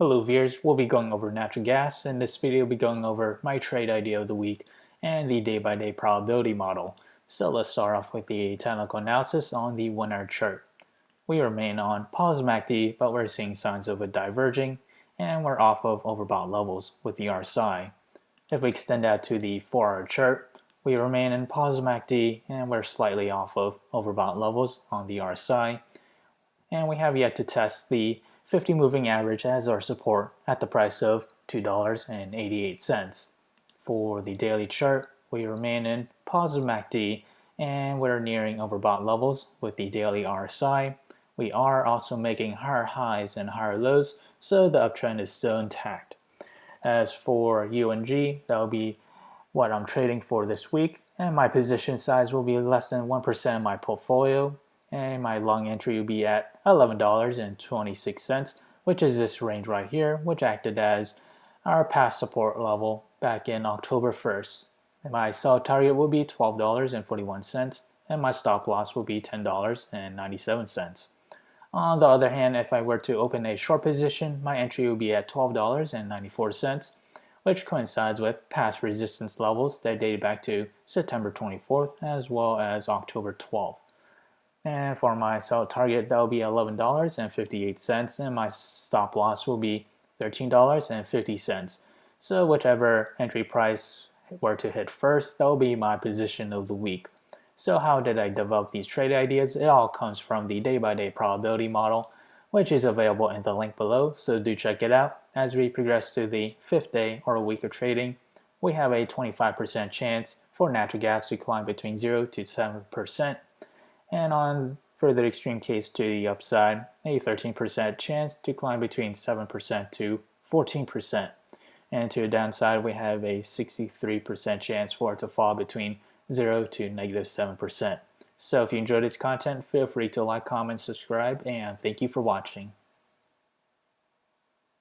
Hello viewers, we'll be going over natural gas. In this video, we'll be going over my trade idea of the week and the day-by-day probability model. So let's start off with the technical analysis on the 1 hour chart. We remain on positive MACD, but we're seeing signs of it diverging, and we're off of overbought levels with the RSI. If we extend out to the 4 hour chart, we remain in positive MACD, and we're slightly off of overbought levels on the RSI. And we have yet to test the 50 moving average as our support at the price of $2.88. For the daily chart, we remain in positive MACD and we're nearing overbought levels with the daily RSI. We are also making higher highs and higher lows, so the uptrend is still intact. As for UNG, that will be what I'm trading for this week, and my position size will be less than 1% of my portfolio. And my long entry will be at $11.26, which is this range right here, which acted as our past support level back in October 1st. And my sell target will be $12.41, and my stop loss will be $10.97. On the other hand, if I were to open a short position, my entry will be at $12.94, which coincides with past resistance levels that dated back to September 24th as well as October 12th. And for my sell target, that will be $11.58, and my stop loss will be $13.50. So whichever entry price were to hit first, that will be my position of the week. So how did I develop these trade ideas? It all comes from the day-by-day probability model, which is available in the link below, so do check it out. As we progress to the 5th day or week of trading, we have a 25% chance for natural gas to climb between 0 to 7%. And on further extreme case to the upside, a 13% chance to climb between 7% to 14%. And to the downside, we have a 63% chance for it to fall between 0 to negative 7%. So if you enjoyed this content, feel free to like, comment, subscribe, and thank you for watching.